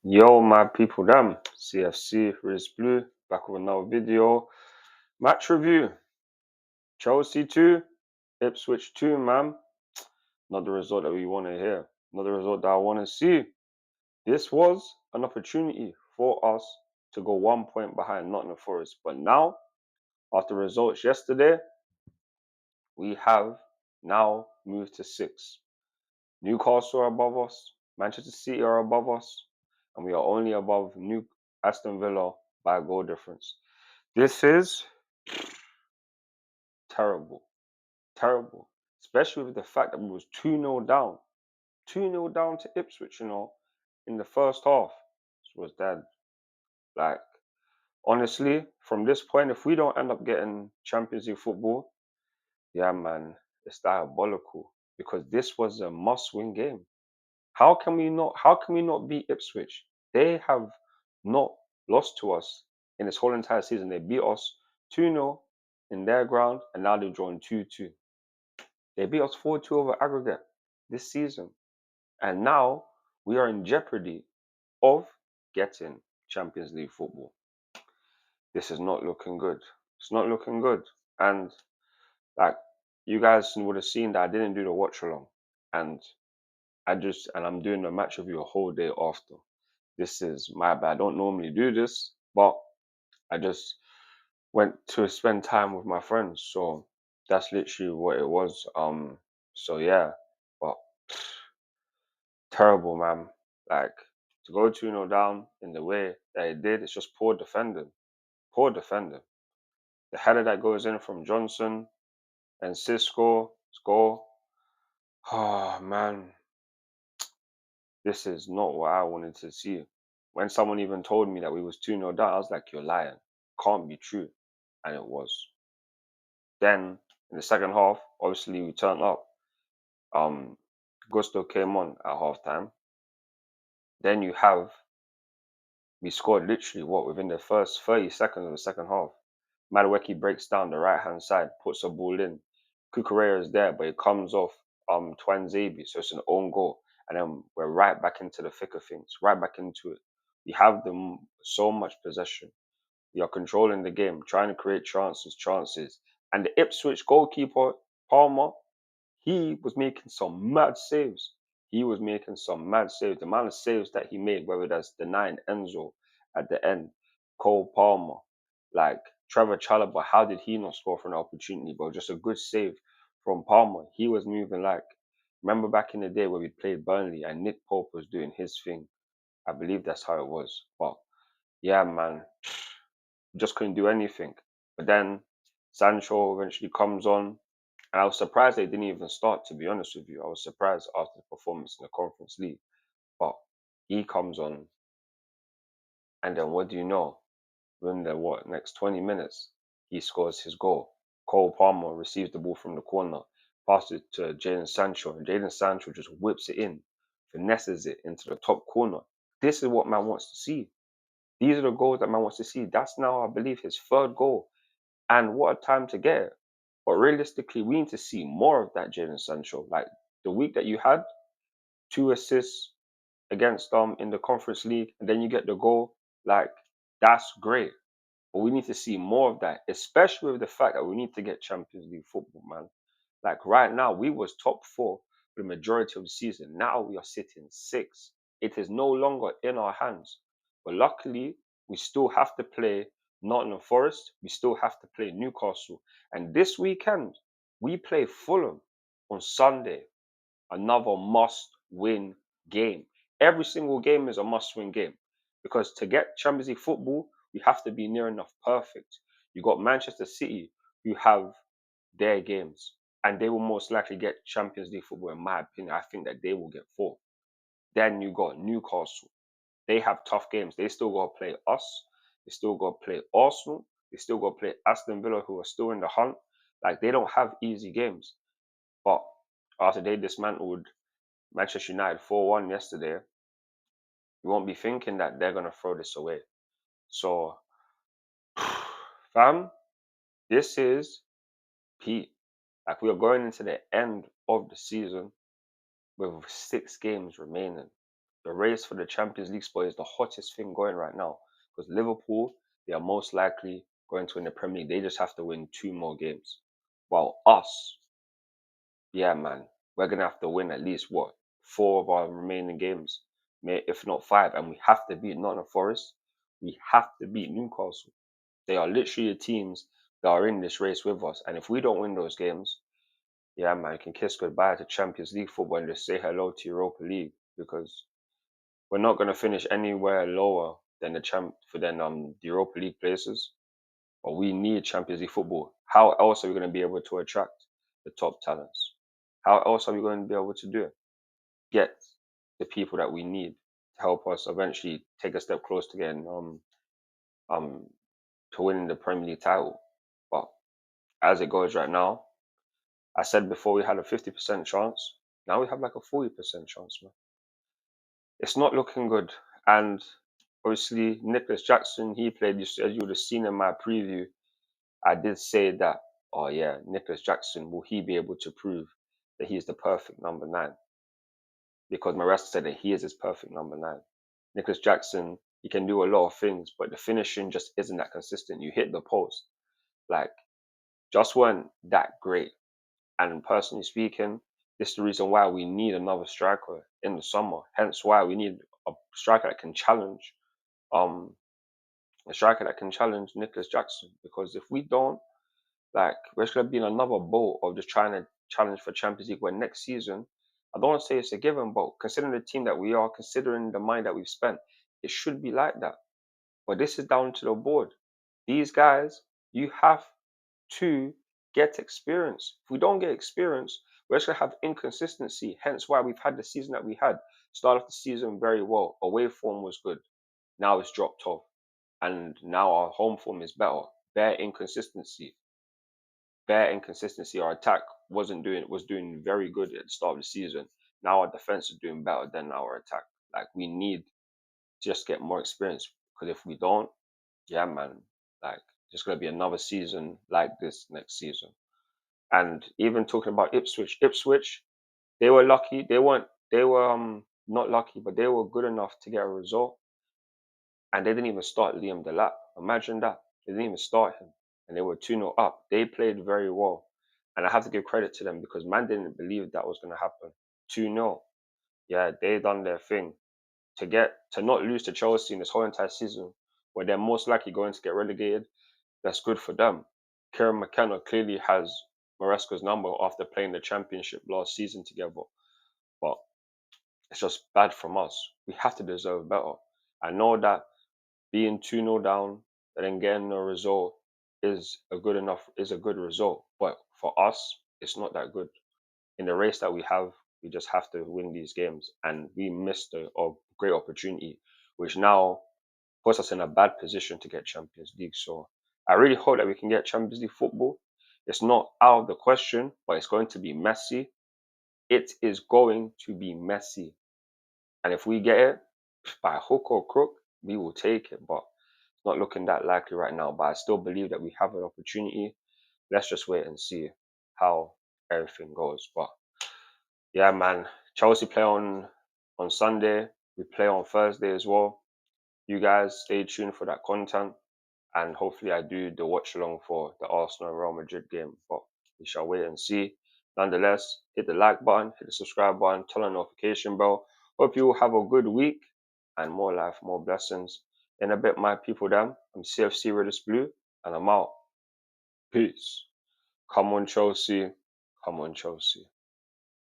Yo, my people, them CFC Riz Blue back with another video. Match review: Chelsea 2, Ipswich 2, man. Not the result that we want to hear, not the result that I want to see. This was an opportunity for us to go 1 point behind Nottingham Forest, but now, after results yesterday, we have now moved to 6. Newcastle are above us, Manchester City are above us, and we are only above New Aston Villa by a goal difference. This is terrible, terrible, especially with the fact that we was 2-0 down, 2-0 down to Ipswich, in the first half. This was dead. Like, honestly, from this point, if we don't end up getting Champions League football, yeah, man, it's diabolical because this was a must-win game. How can we not beat Ipswich? They have not lost to us in this whole entire season. They beat us 2-0 in their ground, and now they've drawn 2-2. They beat us 4-2 over aggregate this season. And now we are in jeopardy of getting Champions League football. This is not looking good. It's not looking good. And like you guys would have seen that I didn't do the watch along. And I'm doing the match review a whole day after. This is my bad. I don't normally do this, but I just went to spend time with my friends. So that's literally what it was. So yeah. But terrible, man. Like to go 2-0 down in the way that it did, it's just poor defending. Poor defending. The header that goes in from Johnson and Cisco score. Oh man, this is not what I wanted to see. When someone even told me that we was 2-0 down, I was like, you're lying. Can't be true. And it was. Then in the second half, obviously we turned up. Gusto came on at halftime. Then we scored literally within the first 30 seconds of the second half. Madueke breaks down the right hand side, puts a ball in. Kukurea is there, but it comes off Twanzebe, so it's an own goal. And then we're right back into the thick of things, right back into it. We have so much possession. We are controlling the game, trying to create chances. And the Ipswich goalkeeper, Palmer, he was making some mad saves. He was making some mad saves. The amount of saves that he made, whether that's denying Enzo at the end, Cole Palmer, like Trevor Chalobah, how did he not score for an opportunity? But just a good save from Palmer. He was moving like, remember back in the day where we played Burnley and Nick Pope was doing his thing. I believe that's how it was. But yeah, man, just couldn't do anything. But then Sancho eventually comes on, and I was surprised they didn't even start, to be honest with you. I was surprised after the performance in the Conference League. But he comes on, and then what do you know? Within the next 20 minutes, he scores his goal. Cole Palmer receives the ball from the corner, passes it to Jadon Sancho, and Jadon Sancho just whips it in, finesses it into the top corner. This is what man wants to see. These are the goals that man wants to see. That's now, I believe, his third goal. And what a time to get it. But realistically, we need to see more of that Jadon Sancho. Like the week that you had, 2 assists against in the Conference League, and then you get the goal. Like that's great. But we need to see more of that, especially with the fact that we need to get Champions League football, man. Like right now, we was top 4 for the majority of the season. Now we are sitting 6. It is no longer in our hands. But luckily, we still have to play Nottingham Forest. We still have to play Newcastle. And this weekend, we play Fulham on Sunday. Another must-win game. Every single game is a must-win game because to get Champions League football, we have to be near enough perfect. You got Manchester City who have their games, and they will most likely get Champions League football. In my opinion, I think that they will get 4. Then you got Newcastle. They have tough games. They still got to play us. They still got to play Arsenal. They still got to play Aston Villa, who are still in the hunt. Like they don't have easy games. But after they dismantled Manchester United 4-1 yesterday, you won't be thinking that they're going to throw this away. So, fam, this is peak. Like, we are going into the end of the season with 6 games remaining. the race for the Champions League spot is the hottest thing going right now. Because Liverpool, they are most likely going to win the Premier League. They just have to win 2 more games. While us, yeah, man, we're gonna have to win at least what 4 of our remaining games, if not 5, and we have to beat Nottingham Forest. We have to beat Newcastle. They are literally the teams that are in this race with us, and if we don't win those games, yeah, man, you can kiss goodbye to Champions League football and just say hello to Europa League because we're not gonna finish anywhere lower than the Europa League places. But we need Champions League football. How else are we going to be able to attract the top talents? How else are we going to be able to do it? Get the people that we need to help us eventually take a step closer to getting um to winning the Premier League title. But as it goes right now, I said before we had a 50% chance. Now we have like a 40% chance, man. It's not looking good. And obviously, Nicholas Jackson, he played, as you would have seen in my preview, I did say that, oh yeah, Nicholas Jackson, will he be able to prove that he is the perfect number 9? Because Maresca said that he is his perfect number 9. Nicholas Jackson, he can do a lot of things, but the finishing just isn't that consistent. You hit the post. Like, just weren't that great. And personally speaking, this is the reason why we need another striker in the summer. Hence why we need a striker that can challenge um Nicholas Jackson. Because if we don't, like, we're just gonna be in another boat of just trying to challenge for Champions League. When next season, I don't want to say it's a given, but considering the team that we are, considering the money that we've spent, it should be like that. But this is down to the board. These guys, you have to get experience. If we don't get experience, we're just gonna have inconsistency. Hence why we've had the season that we had. Start off the season very well. Away form was good. Now it's dropped off. And now our home form is better. Bare inconsistency. Our attack was doing very good at the start of the season. Now our defense is doing better than our attack. Like, we need to just get more experience because if we don't, yeah, man, like, there's gonna be another season like this next season. And even talking about Ipswich, they were lucky. They were not lucky, but they were good enough to get a result. And they didn't even start Liam Delap. Imagine that. They didn't even start him. And they were 2-0 up. They played very well. And I have to give credit to them because man didn't believe that was going to happen. 2-0. Yeah, they done their thing. To not lose to Chelsea in this whole entire season, where they're most likely going to get relegated, that's good for them. Kieran McKenna clearly has Maresca's number after playing the championship last season together. But it's just bad from us. We have to deserve better. I know that being 2-0 down and then getting a result is a good result. But for us, it's not that good. In the race that we have, we just have to win these games. And we missed a great opportunity, which now puts us in a bad position to get Champions League. So I really hope that we can get Champions League football. It's not out of the question, but it's going to be messy. It is going to be messy. And if we get it by hook or crook, we will take it. But it's not looking that likely right now. But I still believe that we have an opportunity. Let's just wait and see how everything goes. But yeah, man, Chelsea play on Sunday. We play on Thursday as well. You guys stay tuned for that content. And hopefully I do the watch along for the Arsenal and Real Madrid game. But we shall wait and see. Nonetheless, hit the like button, hit the subscribe button, turn on the notification bell. Hope you all have a good week and more life, more blessings. In a bit, my people, them. I'm CFC Redis Blue, and I'm out. Peace. Come on, Chelsea. Come on, Chelsea.